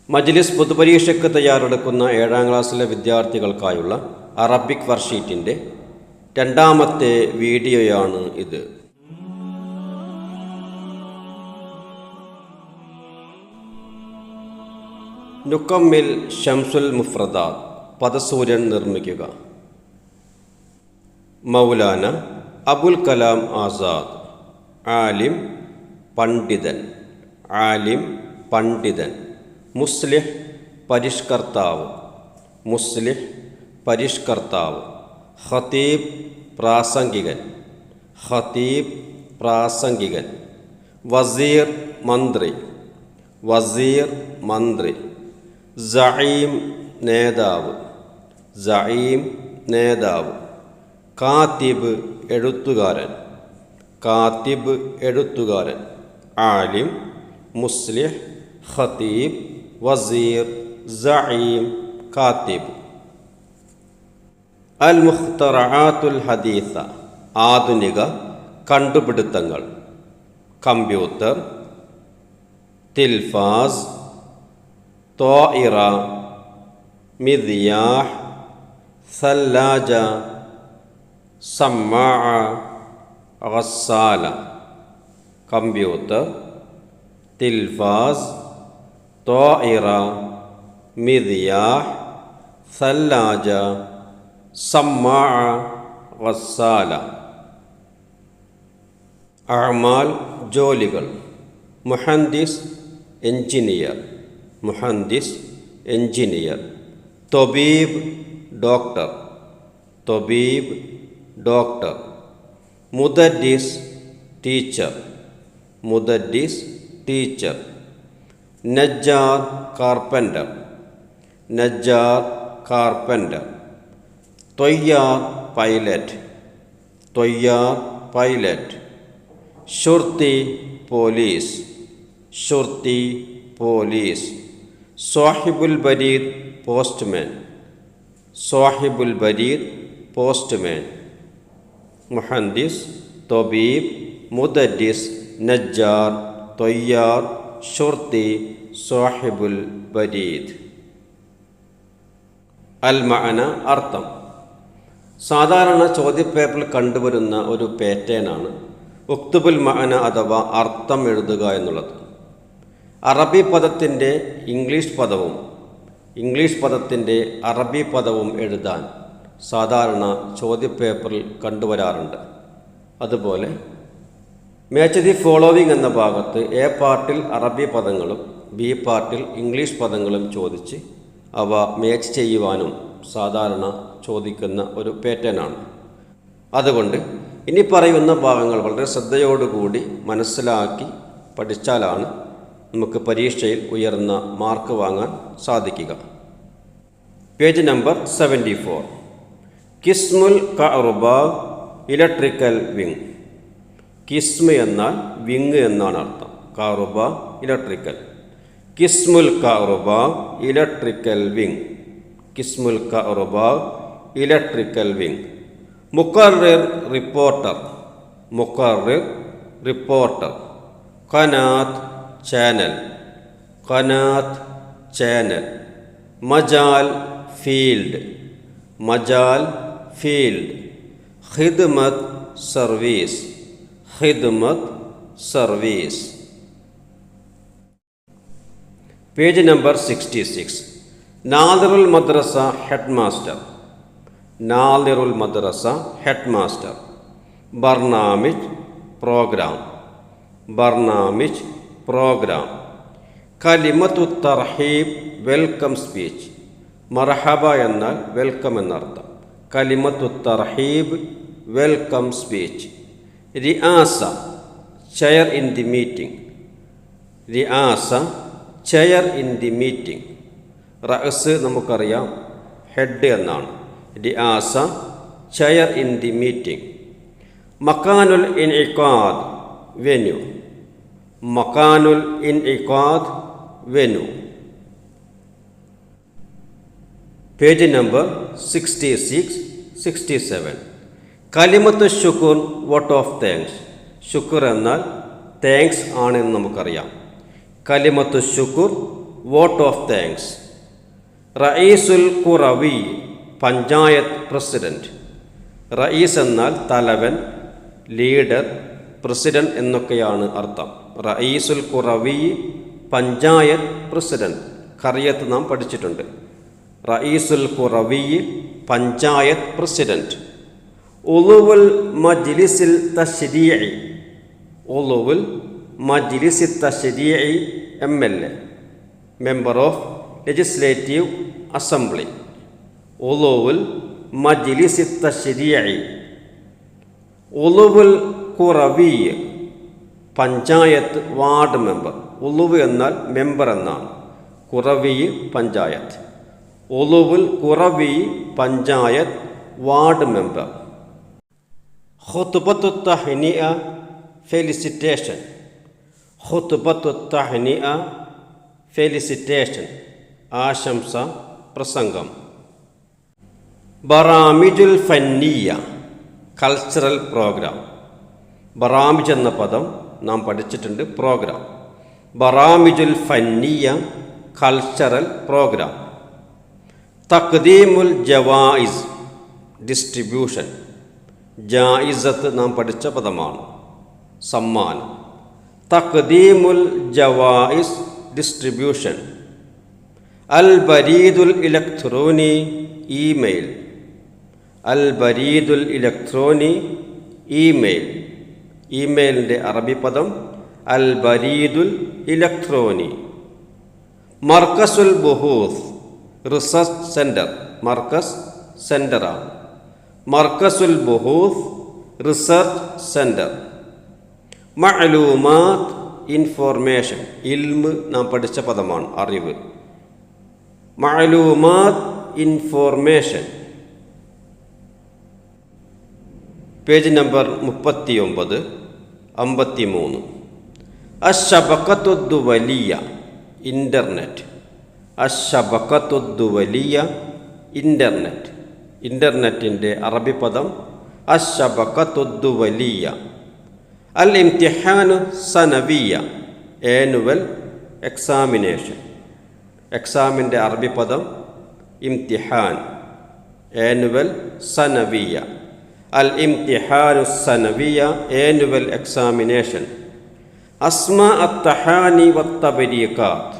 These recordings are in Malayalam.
മജ്ലിസ് പൊതുപരീക്ഷയ്ക്ക് തയ്യാറെടുക്കുന്ന 7ാം ക്ലാസ്സിലെ വിദ്യാർത്ഥികൾക്കായുള്ള അറബിക് വർക്ക്ഷീറ്റിൻ്റെ രണ്ടാമത്തെ വീഡിയോയാണ് ഇത്. നുക്കമ്മിൽ ഷംസുൽ മുഫ്രദാത്ത് പദസൂര്യൻ നിർമ്മിക്കുക. മൗലാന അബുൽ കലാം ആസാദ്. ആലിം പണ്ഡിതൻ. ആലിം പണ്ഡിതൻ. മുസ്ലിഹ് പരിഷ്കർത്താവ്. മുസ്ലിഹ് പരിഷ്കർത്താവ്. ഖതീബ് പ്രാസംഗികൻ. ഖതീബ് പ്രാസംഗികൻ. വസീർ മന്ത്രി. വസീർ മന്ത്രി. സഈം നേതാവ്. സഈം നേതാവ്. കാത്തിബ് എഴുത്തുകാരൻ. കാത്തിബ് എഴുത്തുകാരൻ. ആലിം, മുസ്ലിഹ്, ഖതീബ്, വസീർ, സഈം, കാത്തിബ്. അൽ മുഖ്തറആത്തുൽ ഹദീസ ആധുനിക കണ്ടുപിടുത്തങ്ങൾ. കമ്പ്യൂട്ടർ, തിൽഫാസ്, ത്വാഇറ, മിദ്യാഹ്, സല്ലാജ, സമ്മാഅ, ഗസ്സാല. കമ്പ്യൂട്ടർ, തിൽഫാസ്, ത്വാഇറ, മിദ്യാഹ്, സല്ലാജ, സമ്മാഅ, ഗസ്സാല. അഅ്മാൽ ജോലികൾ. മുഹന്ദിസ് എഞ്ചിനീയർ. മുഹന്ദിസ് എഞ്ചിനീയർ. തൊബീബ് ഡോക്ടർ. തൊബീബ് ഡോക്ടർ. മുദദ്ദിസ് ടീച്ചർ. മുദദ്ദിസ് ടീച്ചർ. നജ്ജാർ കാർപ്പൻ്റർ. നജ്ജാർ കാർപ്പൻ്റർ. ത്വയ്യാർ പൈലറ്റ്. ത്വയ്യാർ പൈലറ്റ്. ഷുർത്തി പോലീസ്. ഷുർത്തി പോലീസ്. സ്വാഹിബുൽ ബരീദ് പോസ്റ്റ്മാൻ. സ്വാഹിബുൽ ബരീദ് പോസ്റ്റ്മാൻ. മുഹന്ദിസ്, തൊബീബ്, മുദദ്ദിസ്, നജ്ജാർ, ത്വയ്യാർ, ഷുർത്തി, സ്വാഹിബുൽ ബരീദ്. അൽ മഅന അർത്ഥം. സാധാരണ ചോദ്യപേപ്പറിൽ കണ്ടുവരുന്ന ഒരു പാറ്റേണാണ് ഉക്തുബുൽ മഅന അഥവാ അർത്ഥം എഴുതുക എന്നുള്ളത്. അറബി പദത്തിൻ്റെ ഇംഗ്ലീഷ് പദവും ഇംഗ്ലീഷ് പദത്തിൻ്റെ അറബി പദവും എഴുതാൻ സാധാരണ ചോദ്യപേപ്പറിൽ കണ്ടുവരാറുണ്ട്. അതുപോലെ മാച്ച് ദി ഫോളോവിങ് എന്ന ഭാഗത്ത് എ പാർട്ടിൽ അറബി പദങ്ങളും ബി പാർട്ടിൽ ഇംഗ്ലീഷ് പദങ്ങളും ചോദിച്ച് അവ മാച്ച് ചെയ്യുവാനും സാധാരണ ചോദിക്കുന്ന ഒരു പാറ്റേണാണ്. അതുകൊണ്ട് ഇനി പറയുന്ന ഭാഗങ്ങൾ വളരെ ശ്രദ്ധയോടുകൂടി മനസ്സിലാക്കി പഠിച്ചാലാണ് നമുക്ക് പരീക്ഷയിൽ ഉയർന്ന മാർക്ക് വാങ്ങാൻ സാധിക്കുക. Page number 74. കിസ്മുൽ കഅറുബ ഇലക്ട്രിക്കൽ വിങ്. കിസ്മ് എന്നാൽ വിങ് എന്നാണ് അർത്ഥം. കഅറുബ ഇലക്ട്രിക്കൽ. കിസ്മുൽ കഅറുബ ഇലക്ട്രിക്കൽ വിങ്. കിസ്മുൽ കഅറുബ ഇലക്ട്രിക്കൽ വിങ്. മുഖർറിർ റിപ്പോർട്ടർ. മുഖർറിർ റിപ്പോർട്ടർ. ഖനാത്ത് ചാനൽ. ഖനാത്ത് ചാനൽ. മജാൽ ഫീൽഡ്. മജാൽ ഫീൽഡ്. ഖിദ്മത്ത് സർവീസ്. ഖിദ്മത്ത് സർവീസ്. Page number 66. നാദിറുൽ മദ്രസ ഹെഡ് മാസ്റ്റർ. നാദിറുൽ മദ്രസ ഹെഡ് മാസ്റ്റർ. ബർനാമിജ് പ്രോഗ്രാം. ബർനാമിജ് പ്രോഗ്രാം. കലിമത്തു തർഹീബ് വെൽക്കം സ്പീച്ച്. മർഹബ എന്നാൽ വെൽക്കം എന്നർത്ഥം. കലിമത്തു തർഹീബ് welcome speech. റിആസ chair in the meeting. റിആസ ചെയർ ഇൻ ദി മീറ്റിംഗ്. റഅസ് നമുക്കറിയാം ഹെഡ് എന്നാണ്. റിആസ ചെയർ ഇൻ ദി മീറ്റിംഗ്. മക്കാനുൽ ഇൻഇഖാദ് വെന്യൂ. മക്കാനുൽ ഇൻഇഖാദ് വെന്യൂ. Page number 66, 67. കലിമത്ത് ശുക്ർ വോട്ട് ഓഫ് താങ്ക്സ്. ശുക്ർ എന്നാൽ താങ്ക്സ് ആണെന്ന് നമുക്കറിയാം. കലിമത്തു ശുക്ർ വോട്ട് ഓഫ് താങ്ക്സ്. റയീസുൽ ഖുറവി പഞ്ചായത്ത് പ്രസിഡന്റ്. റയീസ് എന്നാൽ തലവൻ, ലീഡർ, പ്രസിഡന്റ് എന്നൊക്കെയാണ് അർത്ഥം. റയീസുൽ ഖുറവി പഞ്ചായത്ത് പ്രസിഡന്റ്. ഖറിയത്ത് നാം പഠിച്ചിട്ടുണ്ട്. റയീസുൽ ഖുറവി പഞ്ചായത്ത് പ്രസിഡന്റ്. ഉളുവുൽ മജ്ലിസിൽ തശ്രീഇ. ഉളുവുൽ മജ്ലിസി തശ്രീഇ MLA, member of legislative assembly. ഉളുവുൽ മജ്ലിസി തശ്രീഇ. ഉളുവുൽ ഖുറവി പഞ്ചായത്ത് വാർഡ് മെമ്പർ. ഉളുവ് എന്നാൽ മെമ്പർ എന്നാണ്. ഖുറവി പഞ്ചായത്ത്. ഉളുവുൽ ഖുറവി പഞ്ചായത്ത് വാർഡ് മെമ്പർ. ഖുത്ബത്തു തഹ്നിഅ ഫെലിസിറ്റേഷൻ. ഖുത്ബത്തു തഹ്നിഅ ഫെലിസിറ്റേഷൻ ആശംസ പ്രസംഗം. ബറാമിജുൽ ഫന്നിയ കൾച്ചറൽ പ്രോഗ്രാം. ബറാമിജ് എന്ന പദം നാം പഠിച്ചിട്ടുണ്ട്. പ്രോഗ്രാം. ബറാമിജുൽ ഫന്നിയ കൾച്ചറൽ പ്രോഗ്രാം. തഖ്ദീമുൽ ജവായിസ് ഡിസ്ട്രിബ്യൂഷൻ. ജായിസത്ത് നാം പഠിച്ച പദമാണ്, സമ്മാനം. തഖ്ദീമുൽ ജവായിസ് ഡിസ്ട്രിബ്യൂഷൻ. അൽ ബരീദുൽ ഇലക്ട്രോനി ഇമെയിൽ. അൽ ബരീദുൽ ഇലക്ട്രോനി ഇമെയിൽ. ഇമെയിലിൻ്റെ അറബി പദം അൽ ബരീദുൽ ഇലക്ട്രോനി. മർക്കസുൽ ബുഹൂസ് റിസർച്ച് സെൻറ്റർ. മർക്കസ് സെൻറ്ററാണ്. മർക്കസുൽ ബുഹൂസ് റിസർച്ച് സെൻറ്റർ. മഅലൂമാത്ത് ഇൻഫോർമേഷൻ. ഇൽമ് നാം പഠിച്ച പദമാണ്, അറിവ്. മഅലൂമാത്ത് ഇൻഫോർമേഷൻ. Page number 39, 53. അശ്ശബഖത്തുദ്ദുവലിയ ഇൻ്റർനെറ്റ്. അശ്ശബഖത്തുദ്ദുവലിയ ഇൻ്റർനെറ്റ്. ഇൻ്റർനെറ്റിൻ്റെ അറബി പദം അശ്ശബഖത്തുദ്ദുവലിയ. അൽ ഇംതിഹാനു സനവിയ ആനുവൽ എക്സാമിനേഷൻ. എക്സാമിൻ്റെ അറബി പദം ഇംതിഹാൻ. ആനുവൽ സനവിയ. അൽ ഇംതിഹാനു സനവിയ ആനുവൽ എക്സാമിനേഷൻ. അസ്മാ അത്തഹാനി വത്തബരീഖാത്ത്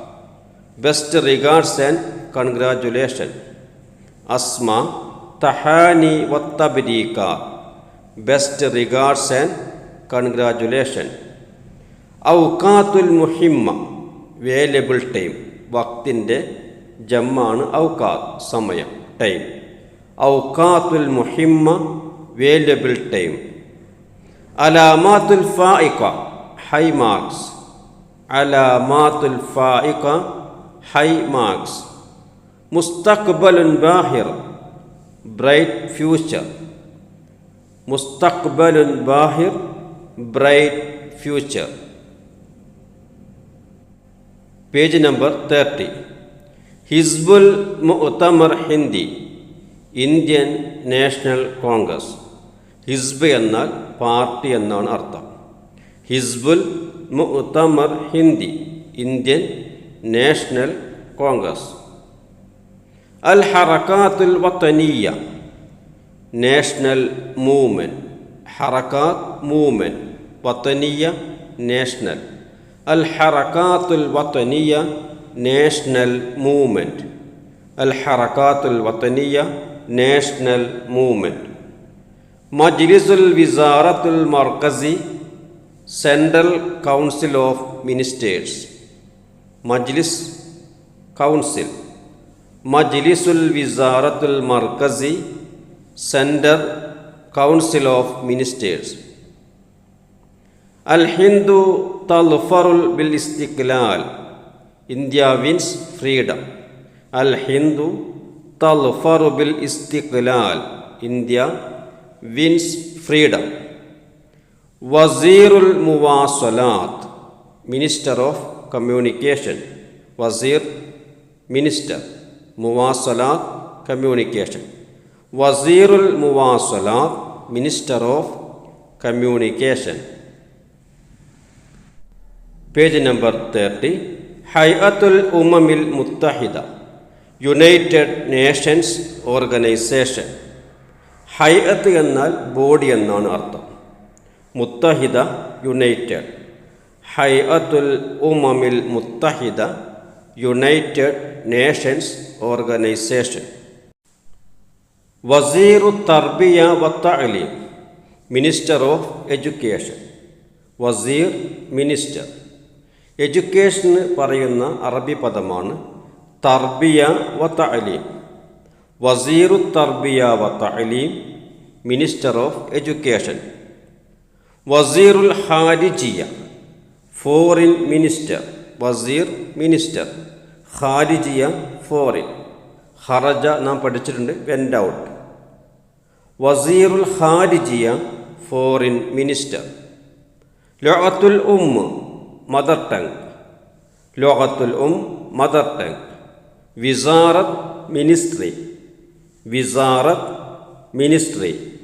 ബെസ്റ്റ് റിഗാർഡ്സ് ആൻഡ് കൺഗ്രാജുലേഷൻ. അസ്മാ തഹാനി വത്തബരീഖാത്ത് ബെസ്റ്റ് റിഗാർഡ്സ് ആൻഡ് കൺഗ്രാജുലേഷൻ. ഔഖാത്തുൽ മുഹിമ്മ വേലബിൾ ടൈം. വക്തിൻ്റെ ജമ്മാണ് ഔഖാത്ത്, സമയം, ടൈം. ഔഖാത്തുൽ മുഹിമ്മ വേലബിൾ ടൈം. അലാമാത്തുൽ ഫായിഖ ഹൈ മാർക്സ്. അലാമാത്തുൽ ഫായിഖ ഹൈ മാർക്സ്. മുസ്തഖ്ബലുൻ ബാഹിർ ബ്രൈറ്റ് ഫ്യൂച്ചർ. മുസ്തഖ്ബലുൻ ബാഹിർ ബ്രൈറ്റ് ഫ്യൂച്ചർ. Page number 30. ഹിസ്ബുൽ മുഅ്തമർ ഹിന്ദി ഇന്ത്യൻ നാഷണൽ കോൺഗ്രസ്. ഹിസ്ബ് എന്നാൽ പാർട്ടി എന്നാണ് അർത്ഥം. ഹിസ്ബുൽ മുഅ്തമർ ഹിന്ദി ഇന്ത്യൻ നാഷണൽ കോൺഗ്രസ്. അൽ ഹറകാത്തുൽ വത്തനിയ നാഷണൽ മൂവ്മെൻറ്റ്. ഹറകാത്ത് മൂവ്മെൻറ്റ്, വത്തനിയ നാഷണൽ. അൽ ഹറകാത്തുൽ വത്തനിയ നാഷണൽ മൂവ്മെൻറ്റ്. അൽ ഹറകാത്തുൽ വത്തനിയ നാഷണൽ മൂവ്മെൻറ്റ്. മജ്ലിസുൽ വിസാറത്തുൽ മർക്കസി സെൻട്രൽ കൗൺസിൽ ഓഫ് മിനിസ്റ്റേഴ്സ്. മജ്ലിസ് കൗൺസിൽ. മജ്ലിസുൽ വിസാറത്തുൽ മർക്കസി സെൻട്രൽ കൗൺസിൽ ഓഫ് മിനിസ്റ്റേഴ്സ്. അൽ ഹിന്ദു തൽഫറുൽ ബിൽ ഇസ്തിഖ്ലാൽ ഇന്ത്യ വിൻസ് ഫ്രീഡം. അൽ ഹിന്ദു തൽഫറു ബിൽ ഇസ്തിഖ്ലാൽ ഇന്ത്യ വിൻസ് ഫ്രീഡം. വസീറുൽ മുവാസലാത്ത് മിനിസ്റ്റർ ഓഫ് കമ്മ്യൂണിക്കേഷൻ. വസീർ മിനിസ്റ്റർ, മുവാസലാത്ത് കമ്മ്യൂണിക്കേഷൻ. വസീറുൽ മുവാസലാത്ത് minister of communication. Page number 30, ഹൈഅത്തുൽ ഉമമിൽ മുത്തഹിദ, യുണൈറ്റഡ് നേഷൻസ് ഓർഗനൈസേഷൻ. ഹൈഅത്ത് എന്നാൽ ബോഡി എന്നാണ് അർത്ഥം. മുത്തഹിദ യുണൈറ്റഡ്. ഹൈഅത്തുൽ ഉമമിൽ മുത്തഹിദ, യുണൈറ്റഡ് നേഷൻസ് ഓർഗനൈസേഷൻ. വസീറു തർബിയ വ തഅലീം, മിനിസ്റ്റർ ഓഫ് എഡ്യൂക്കേഷൻ. വസീർ മിനിസ്റ്റർ. എഡ്യൂക്കേഷന് പറയുന്ന അറബി പദമാണ് തർബിയ വ തഅലീം. വസീറു തർബിയ വ തഅലീം, മിനിസ്റ്റർ ഓഫ് എഡ്യൂക്കേഷൻ. വസീറുൽ ഖാരിജിയ, ഫോറിൻ മിനിസ്റ്റർ. വസീർ മിനിസ്റ്റർ, ഖാരിജിയ ഫോറിൻ. ഖറജ നാം പഠിച്ചിട്ടുണ്ട്, വെൻ്റ് ഔട്ട്. വസീറുൽ ഖാരിജിയ, ഫോറിൻ മിനിസ്റ്റർ. ലൊഅത്തുൽ മദർ ടങ്. ലൊഅത്തുൽ മദർ ടങ്. വിസാറത്ത് മിനിസ്ട്രി. വിസാറത്ത് മിനിസ്ട്രി.